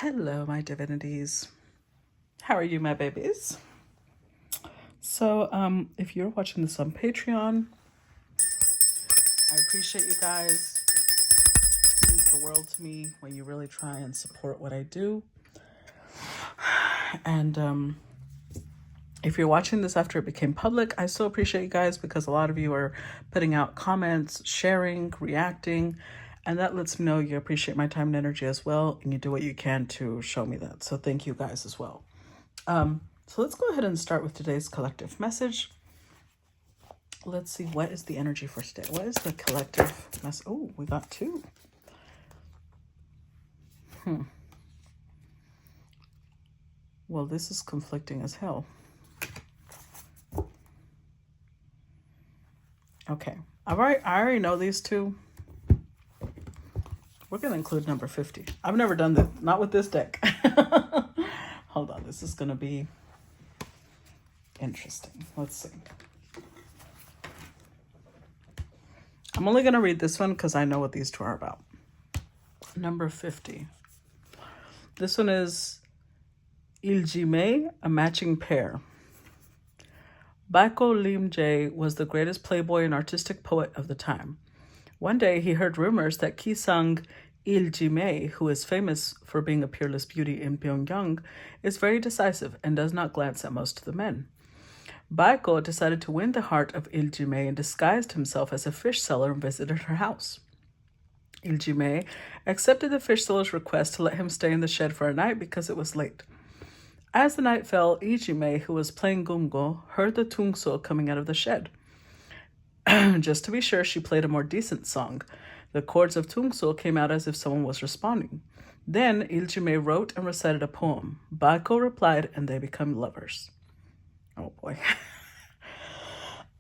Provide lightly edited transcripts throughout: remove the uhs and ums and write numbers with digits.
Hello, my divinities. How are you, my babies? So, if you're watching this on Patreon, I appreciate you guys. It means the world to me when you really try and support what I do. And if you're watching this after it became public, I still appreciate you guys because a lot of you are putting out comments, sharing, reacting, and that lets me know you appreciate my time and energy as well, and you do what you can to show me that. So thank you guys as well. So let's go ahead and start with today's collective message. Let's see, what is the energy for today? What is the collective message? Oh, we got two. Well, this is conflicting as hell. Okay, I already know these two. We're going to include number 50. I've never done that, not with this deck. Hold on, this is going to be interesting. Let's see. I'm only going to read this one because I know what these two are about. Number 50. This one is Il Jime, a matching pair. Baiko Lim Jae was the greatest playboy and artistic poet of the time. One day he heard rumors that Gisaeng Il Jime, who is famous for being a peerless beauty in Pyongyang, is very decisive and does not glance at most of the men. Baiko decided to win the heart of Il Jime and disguised himself as a fish seller and visited her house. Il Jime accepted the fish seller's request to let him stay in the shed for a night because it was late. As the night fell, Il Jime, who was playing gumgo, heard the tungso coming out of the shed. Just to be sure, she played a more decent song. The chords of tungso came out as if someone was responding. Then Il Jime wrote and recited a poem. Baiko replied, and they become lovers. Oh boy.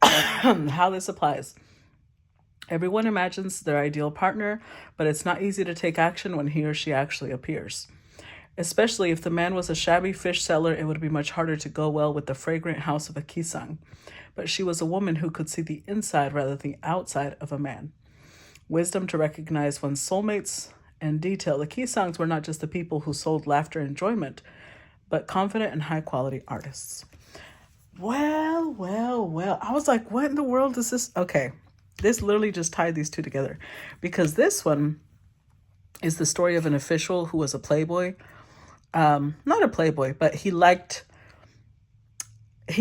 How this applies. Everyone imagines their ideal partner, but it's not easy to take action when he or she actually appears. Especially if the man was a shabby fish seller, it would be much harder to go well with the fragrant house of a Gisaeng. But she was a woman who could see the inside rather than the outside of a man. Wisdom to recognize one's soulmates and detail. The Gisaengs were not just the people who sold laughter and enjoyment, but confident and high-quality artists. Well. I was like, what in the world is this? Okay, this literally just tied these two together. Because this one is the story of an official who was a playboy. Not a playboy, but he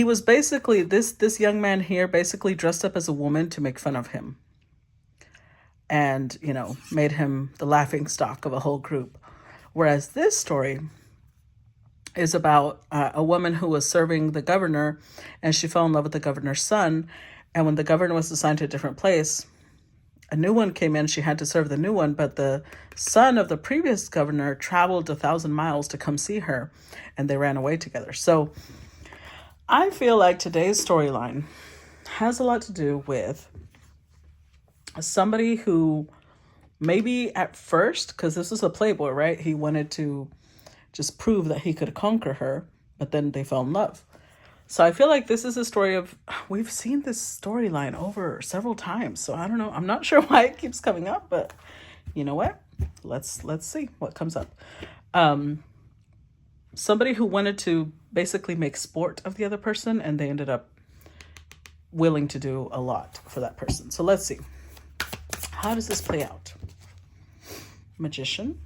was basically, this young man here basically dressed up as a woman to make fun of him. And, made him the laughing stock of a whole group. Whereas this story is about a woman who was serving the governor, and she fell in love with the governor's son. And when the governor was assigned to a different place, a new one came in. She had to serve the new one, but the son of the previous governor traveled 1,000 miles to come see her, and they ran away together. So I feel like today's storyline has a lot to do with somebody who maybe at first, because this is a playboy, right? He wanted to just prove that he could conquer her, but then they fell in love. So I feel like this is a story of, we've seen this storyline over several times. So I don't know. I'm not sure why it keeps coming up, but you know what? Let's see what comes up. Somebody who wanted to basically make sport of the other person, and they ended up willing to do a lot for that person. So let's see. How does this play out? Magician.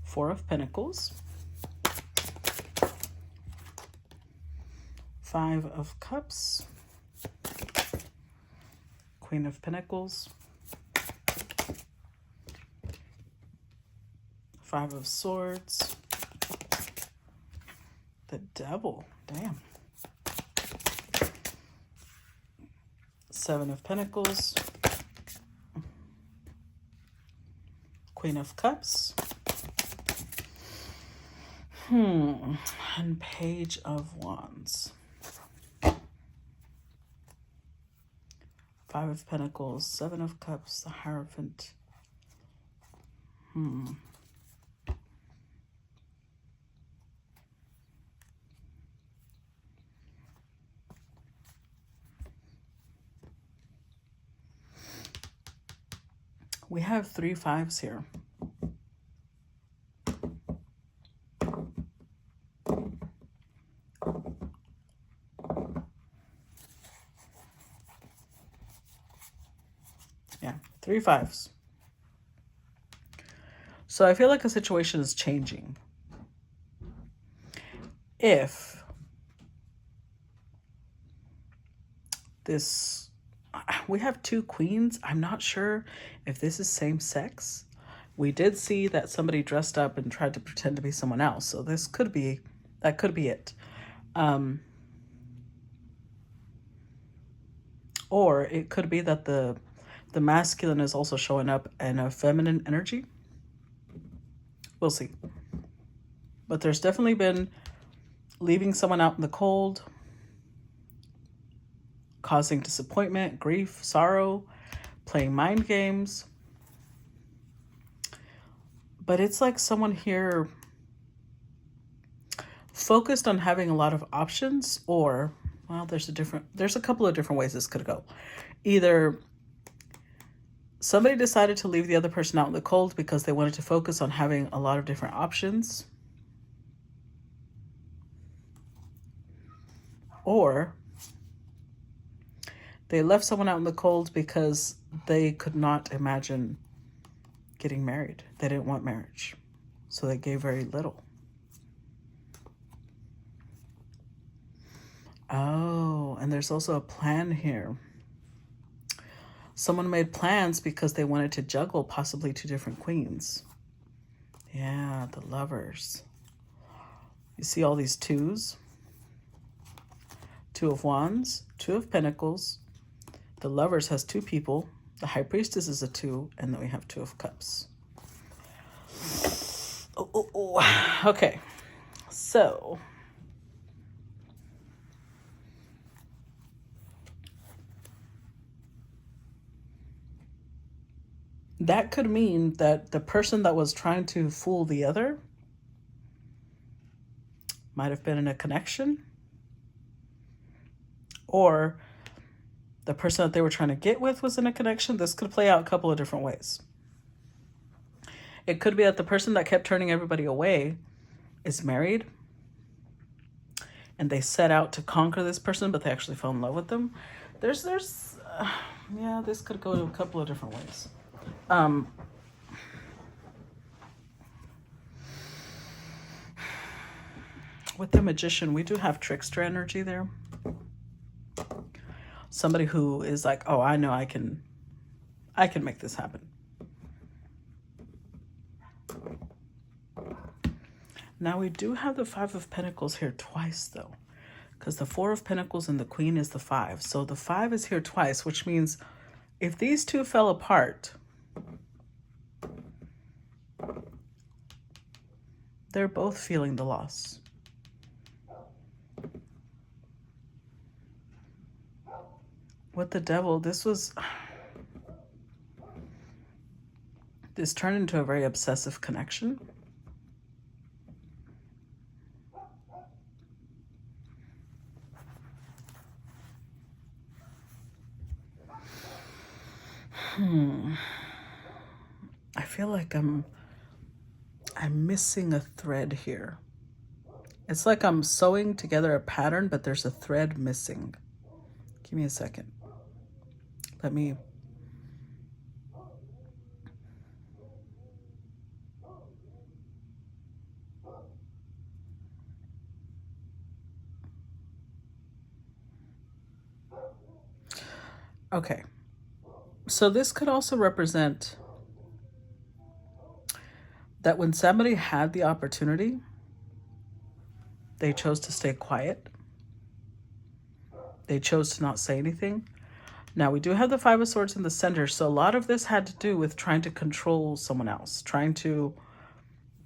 Four of Pentacles. Five of Cups. Queen of Pentacles. Five of Swords. The Devil. Damn. Seven of Pentacles. Queen of Cups. And Page of Wands. Five of Pentacles, Seven of Cups, the Hierophant. We have 3 5s here. Yeah, 3 5s. So I feel like a situation is changing. If this, we have 2 queens. I'm not sure if this is same sex. We did see that somebody dressed up and tried to pretend to be someone else. So this could be, that could be it. Or it could be that the masculine is also showing up in a feminine energy. We'll see. But there's definitely been leaving someone out in the cold, causing disappointment, grief, sorrow, playing mind games. But it's like someone here focused on having a lot of options, or, well, there's a couple of different ways this could go. Either somebody decided to leave the other person out in the cold because they wanted to focus on having a lot of different options, or they left someone out in the cold because they could not imagine getting married. They didn't want marriage, so they gave very little. Oh, and there's also a plan here. Someone made plans because they wanted to juggle possibly 2 different queens. Yeah, the Lovers. You see all these 2s? 2 of Wands, 2 of Pentacles. The Lovers has 2 people. The High Priestess is a 2, and then we have 2 of Cups. Oh. Okay, so that could mean that the person that was trying to fool the other might have been in a connection, or the person that they were trying to get with was in a connection. This could play out a couple of different ways. It could be that the person that kept turning everybody away is married and they set out to conquer this person, but they actually fell in love with them. Yeah, this could go to a couple of different ways. With the Magician, we do have trickster energy there. Somebody who is like, oh, I know I can make this happen. Now we do have the 5 of Pentacles here twice though, because the 4 of Pentacles and the Queen is the 5. So the 5 is here twice, which means if these 2 fell apart, they're both feeling the loss. With the Devil, this turned into a very obsessive connection. I feel like I'm missing a thread here. It's like I'm sewing together a pattern, but there's a thread missing. Give me a second. Let me... Okay. So this could also represent that when somebody had the opportunity, they chose to stay quiet. They chose to not say anything. Now, we do have the 5 of Swords in the center, so a lot of this had to do with trying to control someone else, trying to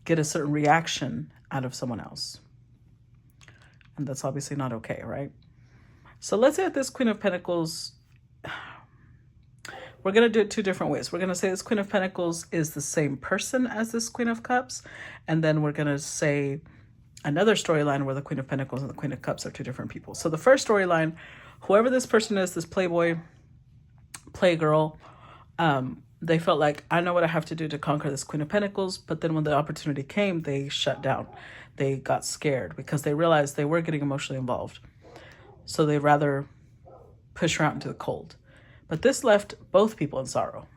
get a certain reaction out of someone else. And that's obviously not okay, right? So let's say that this Queen of Pentacles... We're going to do it 2 different ways. We're going to say this Queen of Pentacles is the same person as this Queen of Cups. And then we're going to say another storyline where the Queen of Pentacles and the Queen of Cups are 2 different people. So the first storyline, whoever this person is, this playboy, playgirl, they felt like, I know what I have to do to conquer this Queen of Pentacles. But then when the opportunity came, they shut down. They got scared because they realized they were getting emotionally involved. So they'd rather push her out into the cold. But this left both people in sorrow.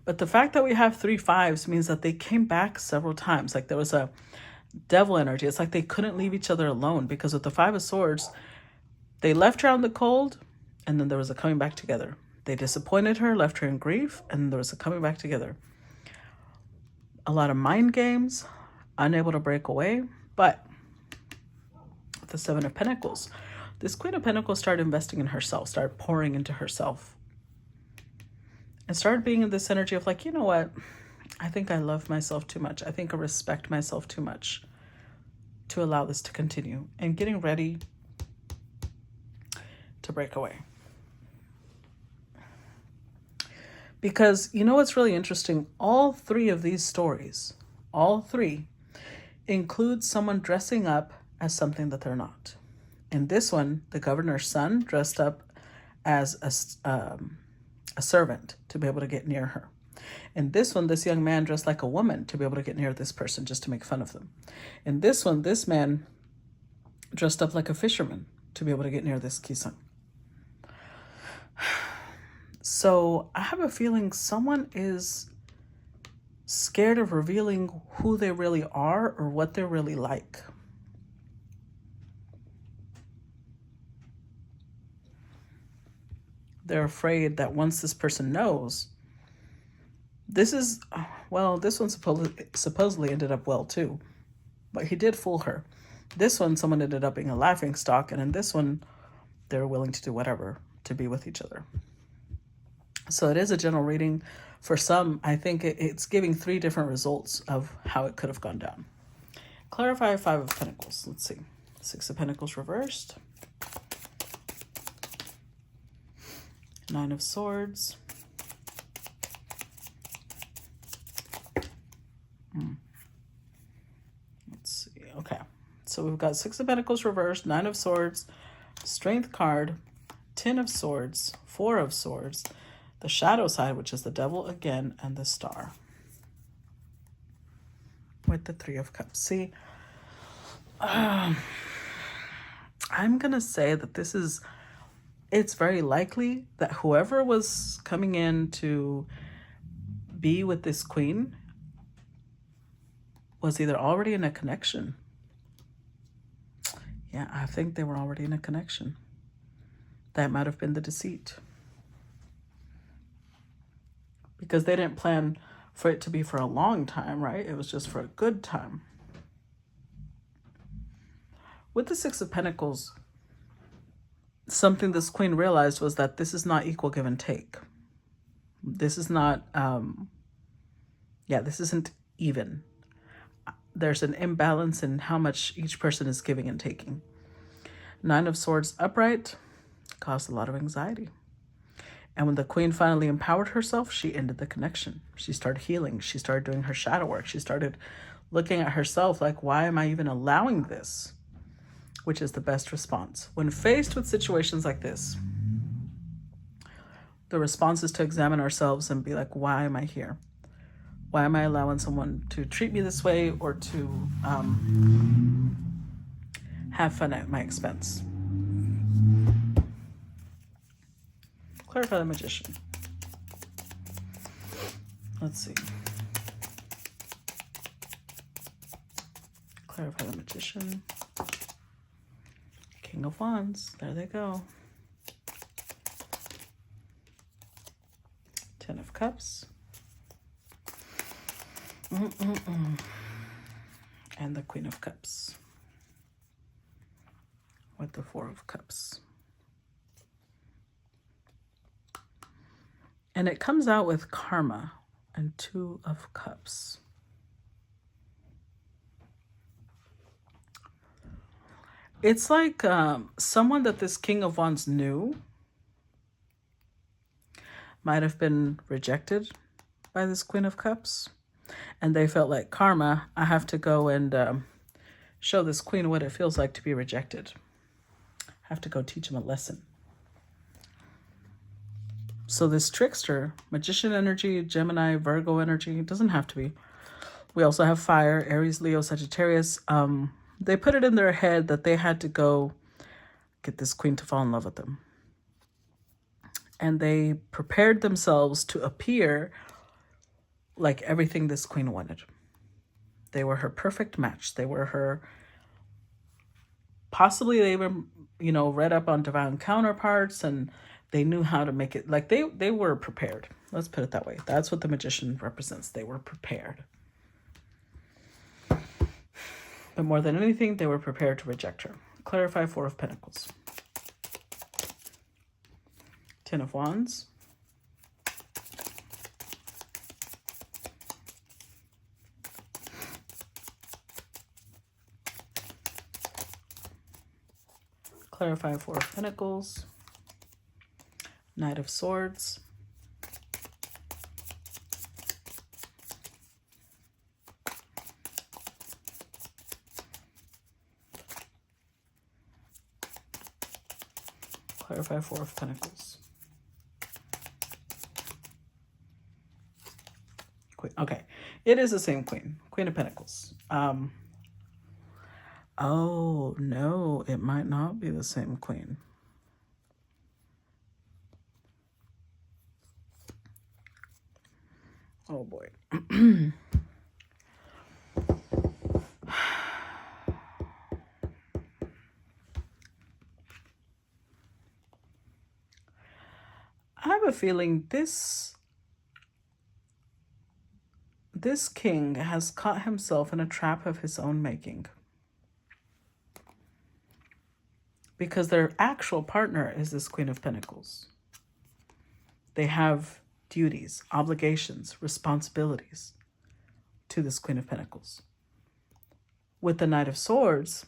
But the fact that we have 3 5s means that they came back several times. Like there was a devil energy. It's like they couldn't leave each other alone, because with the 5 of Swords, they left her out in the cold, and then there was a coming back together. They disappointed her, left her in grief, and there was a coming back together. A lot of mind games, unable to break away. But with the 7 of Pentacles, this Queen of Pentacles started investing in herself, started pouring into herself, and started being in this energy of like, you know what? I think I love myself too much. I think I respect myself too much to allow this to continue, and getting ready to break away. Because you know what's really interesting? All 3 of these stories, all 3, include someone dressing up as something that they're not. In this one, the governor's son dressed up as a servant to be able to get near her. In this one, this young man dressed like a woman to be able to get near this person, just to make fun of them. In this one, this man dressed up like a fisherman to be able to get near this Gisaeng. So I have a feeling someone is scared of revealing who they really are or what they're really like. They're afraid that once this person knows, this one supposedly ended up well too, but he did fool her. This one, someone ended up being a laughing stock, and in this one, they're willing to do whatever to be with each other. So it is a general reading. For some, I think it's giving 3 different results of how it could have gone down. Clarify 5 of Pentacles. Let's see. 6 of Pentacles reversed. 9 of Swords. Let's see. Okay. So we've got 6 of Pentacles reversed, 9 of Swords, Strength card, 10 of Swords, 4 of Swords, the shadow side, which is the devil again, and the star. With the 3 of Cups. See, I'm going to say that it's very likely that whoever was coming in to be with this queen was either already in a connection. Yeah, I think they were already in a connection. That might have been the deceit. Because they didn't plan for it to be for a long time, right? It was just for a good time. With the 6 of Pentacles, something this queen realized was that this is not equal give and take. This is not, this isn't even. There's an imbalance in how much each person is giving and taking. 9 of Swords upright caused a lot of anxiety. And when the queen finally empowered herself, she ended the connection. She started healing. She started doing her shadow work. She started looking at herself like, why am I even allowing this? Which is the best response. When faced with situations like this, the response is to examine ourselves and be like, why am I here? Why am I allowing someone to treat me this way or to have fun at my expense? Clarify the Magician. Let's see. Clarify the Magician. King of Wands. There they go. 10 of Cups. And the Queen of Cups. With the 4 of Cups. And it comes out with Karma and 2 of Cups. It's like someone that this King of Wands knew might have been rejected by this Queen of Cups. And they felt like, karma, I have to go and show this queen what it feels like to be rejected. I have to go teach him a lesson. So this trickster, magician energy, Gemini, Virgo energy, it doesn't have to be. We also have fire, Aries, Leo, Sagittarius. They put it in their head that they had to go get this queen to fall in love with them. And they prepared themselves to appear like everything this queen wanted. They were her perfect match. They were her, possibly they were, read up on divine counterparts, and they knew how to make it, like they were prepared. Let's put it that way. That's what the magician represents. They were prepared. But more than anything, they were prepared to reject her. Clarify, Four of Pentacles. Ten of Wands. Clarify, Four of Pentacles. Knight of Swords. Clarify, Four of Pentacles. Queen. Okay, it is the same queen. Queen of Pentacles. Oh, no, it might not be the same queen. Oh, boy. I have a feeling this king has caught himself in a trap of his own making. Because their actual partner is this Queen of Pentacles. They have duties, obligations, responsibilities to this Queen of Pentacles. With the Knight of Swords,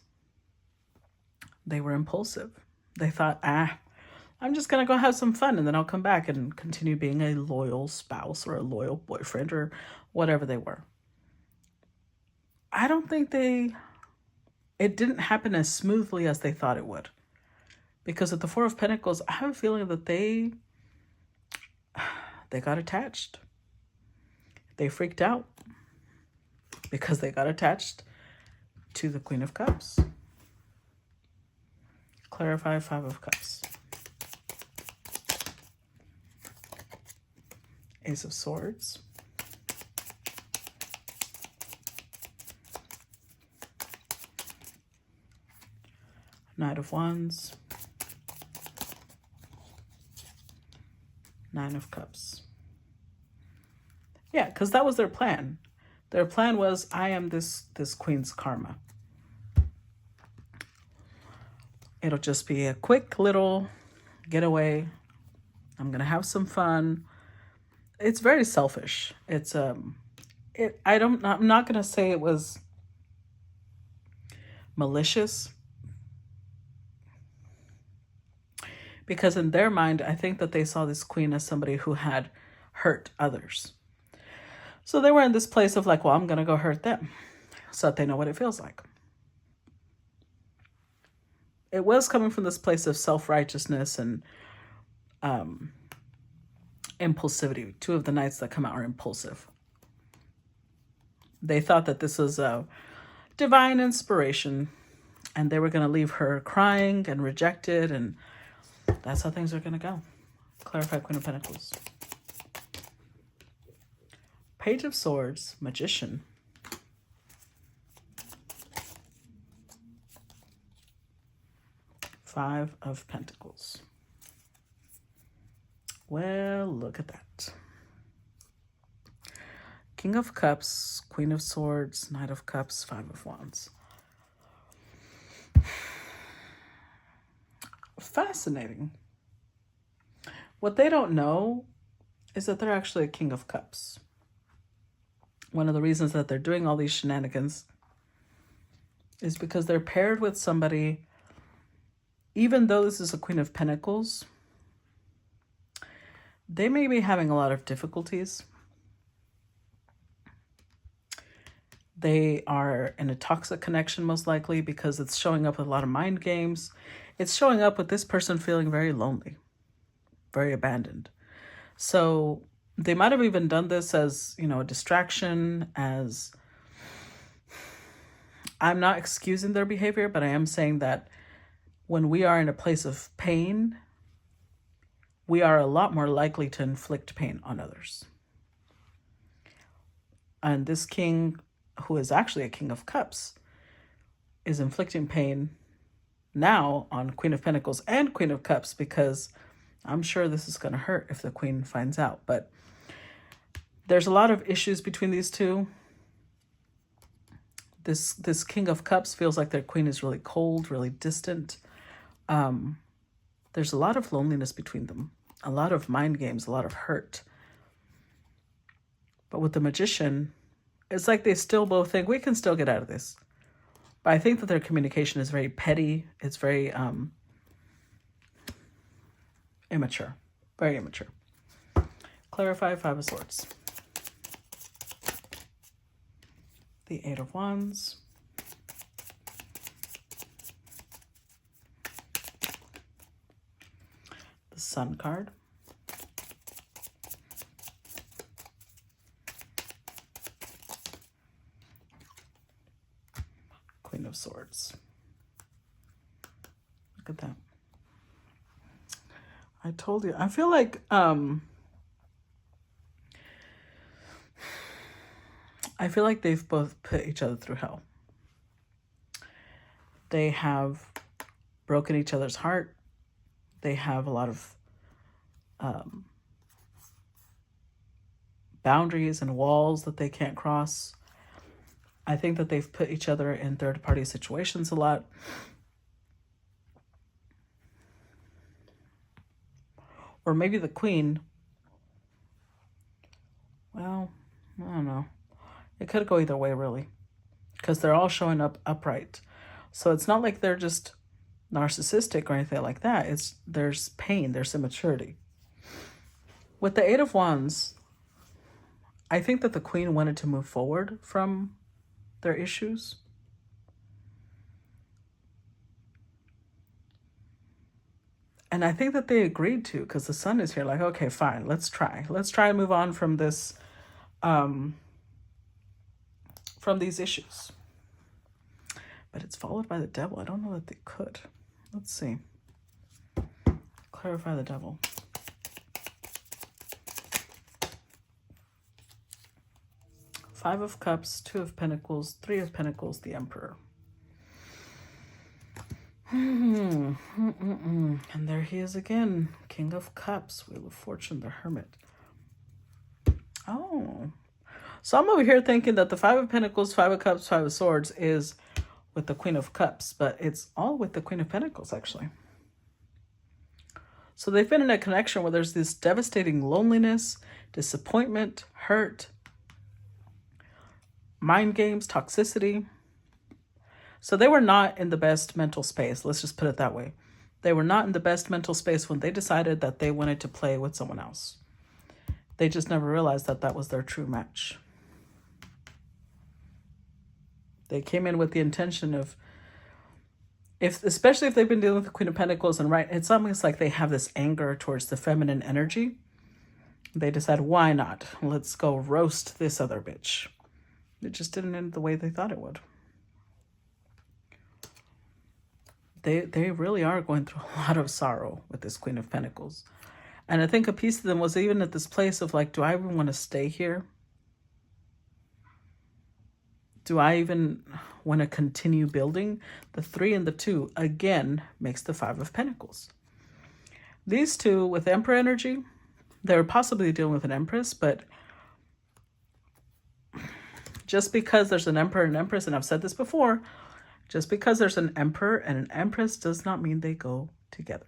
they were impulsive. They thought, I'm just going to go have some fun, and then I'll come back and continue being a loyal spouse or a loyal boyfriend or whatever they were. I don't think it didn't happen as smoothly as they thought it would. Because at the Four of Pentacles, I have a feeling that they got attached. They freaked out because they got attached to the Queen of Cups. Clarify, Five of Cups. Ace of Swords. Knight of Wands. Nine of Cups. Yeah, because that was their plan. Their plan was, I am this queen's karma. It'll just be a quick little getaway. I'm gonna have some fun. It's very selfish. It's I'm not gonna say it was malicious, because in their mind, I think that they saw this queen as somebody who had hurt others. So they were in this place of like, well, I'm going to go hurt them so that they know what it feels like. It was coming from this place of self-righteousness and impulsivity. Two of the knights that come out are impulsive. They thought that this was a divine inspiration, and they were going to leave her crying and rejected, and that's how things are going to go. Clarify, Queen of Pentacles. Page of Swords, Magician. Five of Pentacles. Well, look at that. King of Cups, Queen of Swords, Knight of Cups, Five of Wands. Fascinating. What they don't know is that they're actually a King of Cups. One of the reasons that they're doing all these shenanigans is because they're paired with somebody, even though this is a Queen of Pentacles, they may be having a lot of difficulties. They are in a toxic connection, most likely, because it's showing up with a lot of mind games. It's showing up with this person feeling very lonely, very abandoned. So they might have even done this as, a distraction, as I'm not excusing their behavior, but I am saying that when we are in a place of pain, we are a lot more likely to inflict pain on others. And this king, who is actually a king of cups, is inflicting pain now on Queen of Pentacles and Queen of Cups, because I'm sure this is going to hurt if the queen finds out. But there's a lot of issues between these two. This King of Cups feels like their queen is really cold, really distant. There's a lot of loneliness between them, a lot of mind games, a lot of hurt. But with the Magician, it's like they still both think we can still get out of this. But I think that their communication is very petty. It's very immature, very immature. Clarify Five of Swords. The Eight of Wands. The Sun card. Queen of Swords. Look at that. I told you. I feel like they've both put each other through hell. They have broken each other's heart. They have a lot of boundaries and walls that they can't cross. I think that they've put each other in third-party situations a lot. Or maybe the queen, well, I don't know. It could go either way, really, because they're all showing up upright. So it's not like they're just narcissistic or anything like that. There's pain, there's immaturity. With the Eight of Wands, I think that the queen wanted to move forward from their issues. And I think that they agreed to, because the Sun is here like, okay, fine, let's try. Let's try and move on from this, from these issues. But it's followed by the Devil. I don't know that they could. Let's see. Clarify the Devil. Five of Cups, Two of Pentacles, Three of Pentacles, the Emperor. And there he is again. King of Cups, Wheel of Fortune, the Hermit. Oh. So I'm over here thinking that the Five of Pentacles, Five of Cups, Five of Swords is with the Queen of Cups, but it's all with the Queen of Pentacles, actually. So they've been in a connection where there's this devastating loneliness, disappointment, hurt, mind games, toxicity. So they were not in the best mental space. Let's just put it that way. They were not in the best mental space when they decided that they wanted to play with someone else. They just never realized that that was their true match. They came in with the intention of, especially if they've been dealing with the Queen of Pentacles, and right, it's almost like they have this anger towards the feminine energy. They decided, why not? Let's go roast this other bitch. It just didn't end the way they thought it would. They really are going through a lot of sorrow with this Queen of Pentacles. And I think a piece of them was even at this place of like, do I even want to stay here? Do I even want to continue building? The 3 and the 2, again, makes the 5 of Pentacles. These two, with Emperor energy, they're possibly dealing with an Empress, but just because there's an Emperor and Empress, and I've said this before, just because there's an Emperor and an Empress does not mean they go together.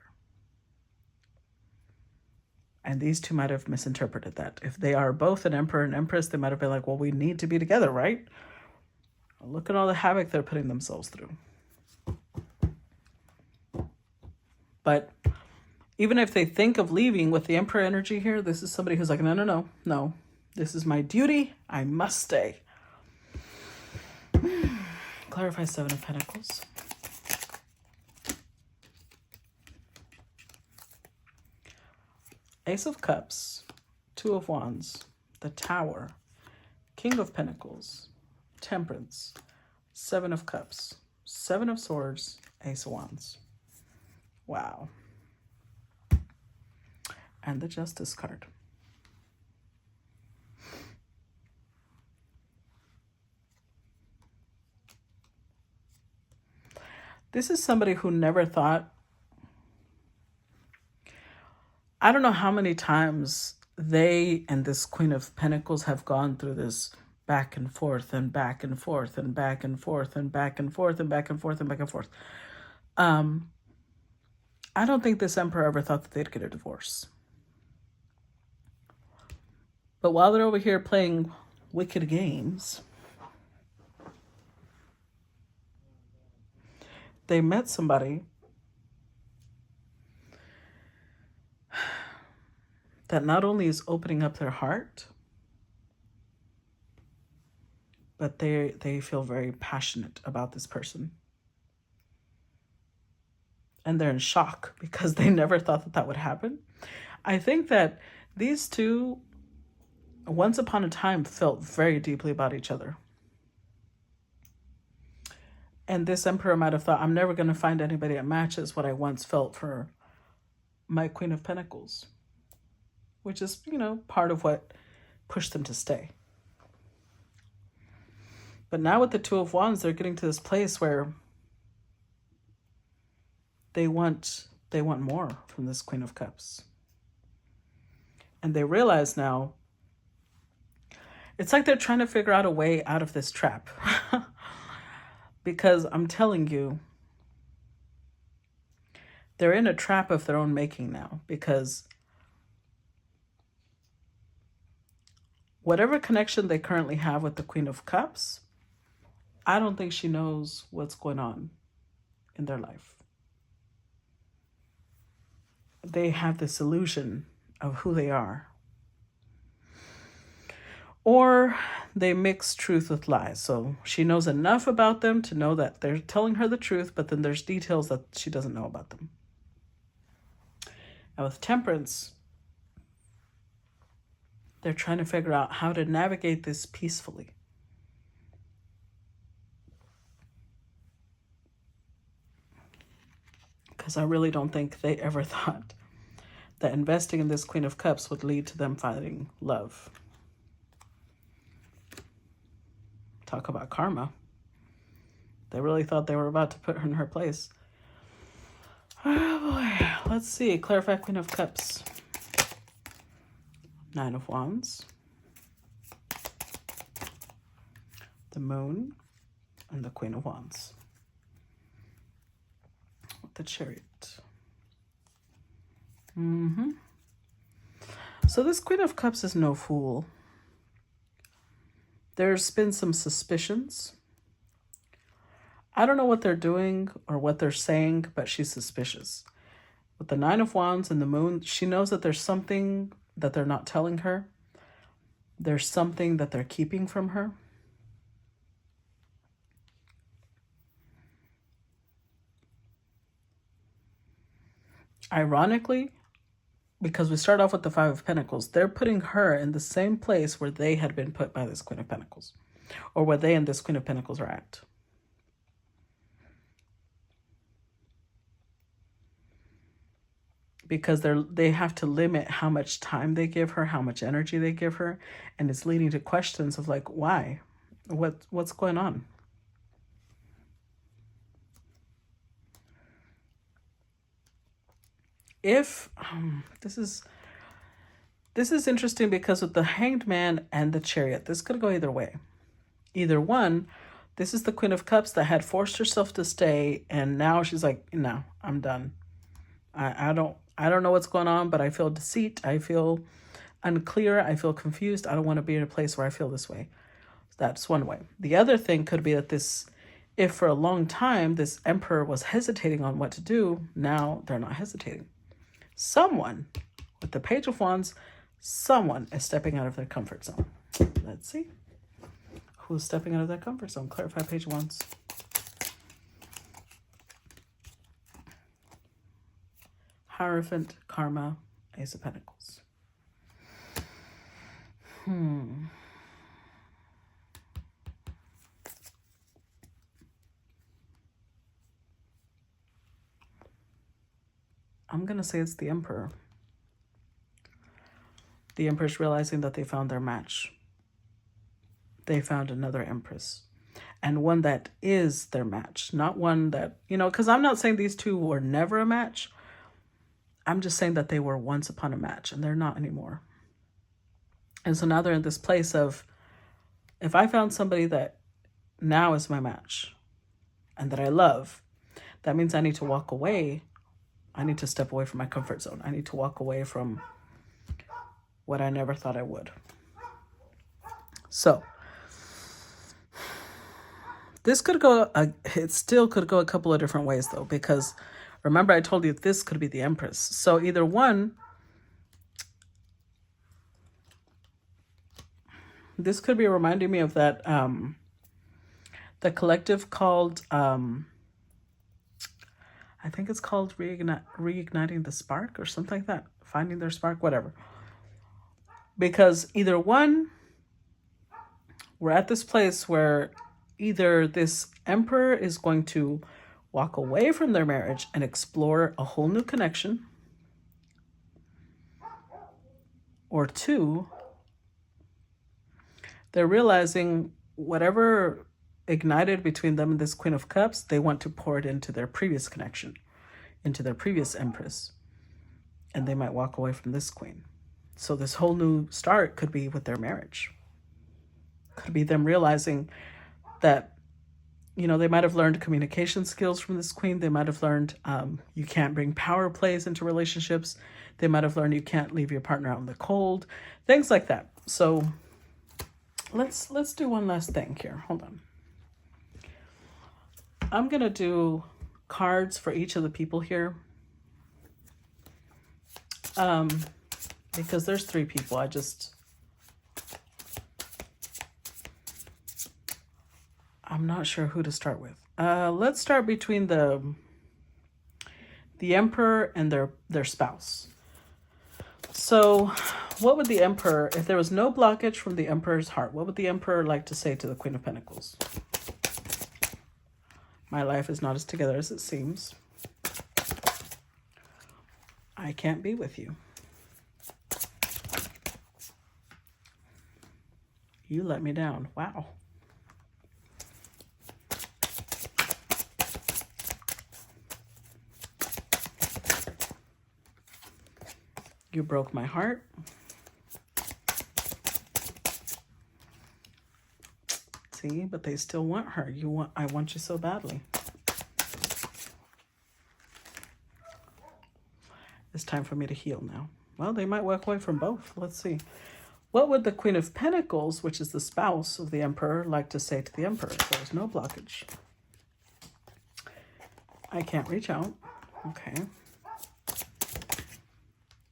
And these two might have misinterpreted that. If they are both an Emperor and Empress, they might have been like, well, we need to be together, right? Look at all the havoc they're putting themselves through. But even if they think of leaving with the Emperor energy here, this is somebody who's like, no. This is my duty. I must stay. Clarify 7 of Pentacles. Ace of Cups, Two of Wands, the Tower, King of Pentacles, Temperance, Seven of Cups, Seven of Swords, Ace of Wands. Wow. And the Justice card. This is somebody who never thought, I don't know how many times they and this Queen of Pentacles have gone through this back and forth and back and forth and back and forth and back and forth and back and forth and back and forth. I don't think this Emperor ever thought that they'd get a divorce. But while they're over here playing wicked games, they met somebody that not only is opening up their heart, but they feel very passionate about this person. And they're in shock because they never thought that that would happen. I think that these two, once upon a time, felt very deeply about each other. And this Emperor might have thought, I'm never going to find anybody that matches what I once felt for my Queen of Pentacles. Which is, you know, part of what pushed them to stay. But now with the Two of Wands, they're getting to this place where they want more from this Queen of Cups. And they realize now, it's like they're trying to figure out a way out of this trap. Because I'm telling you, they're in a trap of their own making now. Because whatever connection they currently have with the Queen of Cups, I don't think she knows what's going on in their life. They have this illusion of who they are. Or they mix truth with lies. So she knows enough about them to know that they're telling her the truth, but then there's details that she doesn't know about them. And with Temperance, they're trying to figure out how to navigate this peacefully. Because I really don't think they ever thought that investing in this Queen of Cups would lead to them finding love. Talk about karma. They really thought they were about to put her in her place. Oh boy. Let's see. Clarify Queen of Cups. Nine of Wands. The Moon. And the Queen of Wands. The Chariot. So this Queen of Cups is no fool. There's been some suspicions. I don't know what they're doing or what they're saying, but she's suspicious. With the Nine of Wands and the Moon, she knows that there's something that they're not telling her. There's something that they're keeping from her. Ironically, because we start off with the Five of Pentacles, they're putting her in the same place where they had been put by this Queen of Pentacles, or where they and this Queen of Pentacles are at. Because they have to limit how much time they give her, how much energy they give her, and it's leading to questions of like, why? What's going on? If this is interesting because with the Hanged Man and the Chariot, this could go either way. Either one, this is the Queen of Cups that had forced herself to stay, and now she's like, no, I'm done. I don't know what's going on, but I feel deceit. I feel unclear. I feel confused. I don't want to be in a place where I feel this way. That's one way. The other thing could be that if for a long time this Emperor was hesitating on what to do, now they're not hesitating. Someone, with the Page of Wands, someone is stepping out of their comfort zone. Let's see. Who's stepping out of their comfort zone? Clarify Page of Wands. Hierophant, Karma, Ace of Pentacles. I'm going to say it's the Emperor. The Empress realizing that they found their match. They found another Empress. And one that is their match. Not one that, because I'm not saying these two were never a match. I'm just saying that they were once upon a match and they're not anymore. And so now they're in this place of, if I found somebody that now is my match and that I love, that means I need to walk away. I need to step away from my comfort zone. I need to walk away from what I never thought I would. So this could go, it still could go a couple of different ways though, because remember I told you this could be the Empress. So either one, this could be reminding me of that, the collective called, I think it's called Reigniting the Spark or something like that. Finding their spark, whatever. Because either one, we're at this place where either this Emperor is going to walk away from their marriage and explore a whole new connection, or two, they're realizing whatever ignited between them and this Queen of Cups, they want to pour it into their previous connection, into their previous Empress. And they might walk away from this Queen. So this whole new start could be with their marriage. Could be them realizing that, they might have learned communication skills from this Queen. They might have learned you can't bring power plays into relationships. They might have learned you can't leave your partner out in the cold. Things like that. So let's do one last thing here. Hold on. I'm going to do cards for each of the people here. Because there's 3 people. I'm not sure who to start with. Let's start between the Emperor and their spouse. So what would the Emperor, if there was no blockage from the Emperor's heart, what would the Emperor like to say to the Queen of Pentacles? My life is not as together as it seems. I can't be with you. You let me down. Wow. You broke my heart. See, but they still want her. I want you so badly. It's time for me to heal now. Well, they might walk away from both. Let's see. What would the Queen of Pentacles, which is the spouse of the Emperor, like to say to the Emperor if there's no blockage? I can't reach out. Okay.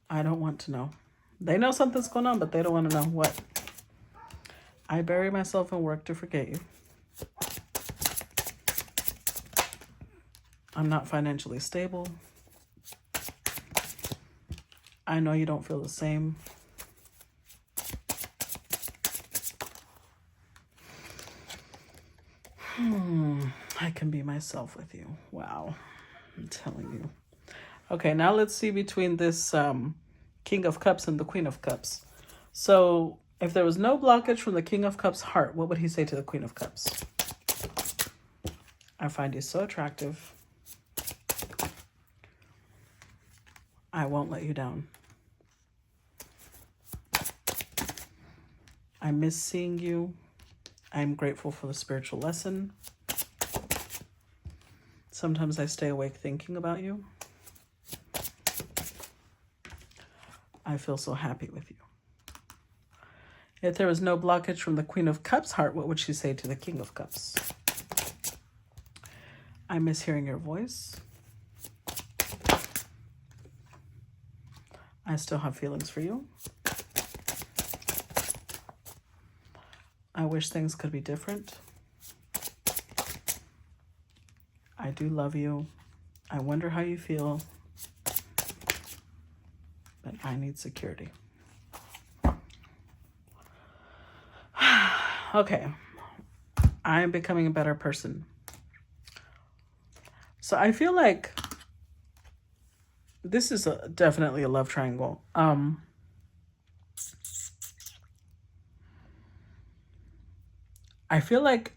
I don't want to know. They know something's going on, but they don't want to know what. I bury myself in work to forget you. I'm not financially stable. I know you don't feel the same. I can be myself with you. Wow. I'm telling you. Okay, now let's see between this King of Cups and the Queen of Cups. So if there was no blockage from the King of Cups' heart, what would he say to the Queen of Cups? I find you so attractive. I won't let you down. I miss seeing you. I'm grateful for the spiritual lesson. Sometimes I stay awake thinking about you. I feel so happy with you. If there was no blockage from the Queen of Cups' heart, what would she say to the King of Cups? I miss hearing your voice. I still have feelings for you. I wish things could be different. I do love you. I wonder how you feel. But I need security. Okay. I am becoming a better person. So I feel like this is definitely a love triangle. I feel like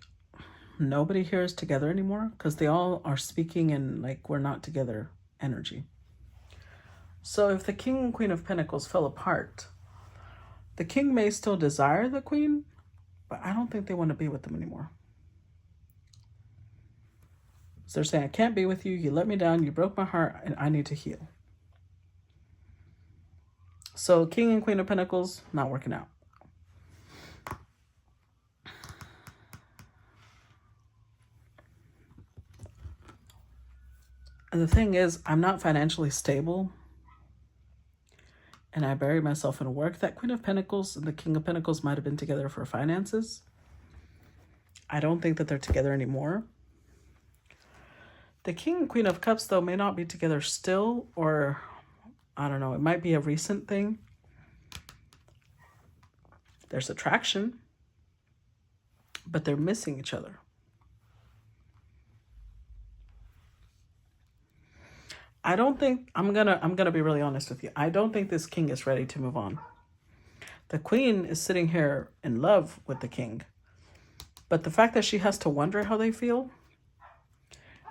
nobody here is together anymore because they all are speaking in like we're not together energy. So if the King and Queen of Pentacles fell apart, the king may still desire the queen, but I don't think they want to be with them anymore. So they're saying, I can't be with you. You let me down. You broke my heart and I need to heal. So King and Queen of Pentacles, not working out. And the thing is, I'm not financially stable. And I buried myself in work. That Queen of Pentacles and the King of Pentacles might have been together for finances. I don't think that they're together anymore. The King and Queen of Cups, though, may not be together still, or I don't know, it might be a recent thing. There's attraction, but they're missing each other. I don't think, I'm gonna be really honest with you. I don't think this king is ready to move on. The queen is sitting here in love with the king. But the fact that she has to wonder how they feel,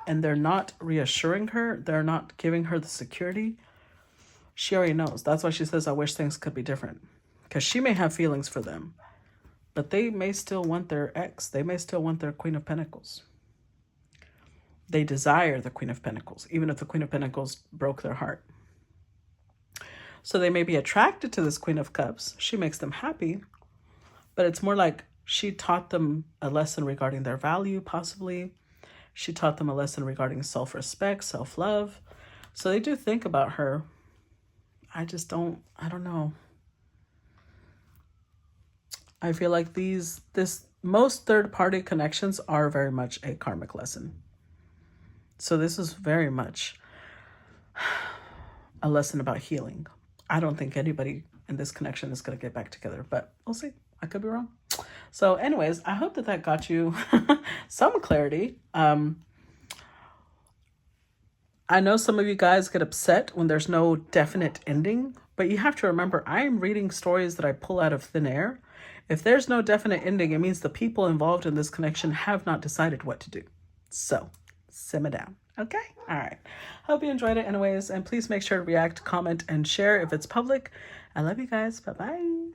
and they're not reassuring her, they're not giving her the security, she already knows. That's why she says, I wish things could be different. Because she may have feelings for them, but they may still want their ex. They may still want their Queen of Pentacles. They desire the Queen of Pentacles, even if the Queen of Pentacles broke their heart. So they may be attracted to this Queen of Cups. She makes them happy, but it's more like she taught them a lesson regarding their value, possibly. She taught them a lesson regarding self-respect, self-love. So they do think about her. I don't know. I feel like most third-party connections are very much a karmic lesson. So this is very much a lesson about healing. I don't think anybody in this connection is going to get back together, but we'll see. I could be wrong. So anyways, I hope that got you some clarity. I know some of you guys get upset when there's no definite ending, but you have to remember, I am reading stories that I pull out of thin air. If there's no definite ending, it means the people involved in this connection have not decided what to do. So simmer down. Okay. All right. Hope you enjoyed it anyways. And please make sure to react, comment, and share if it's public. I love you guys. Bye-bye.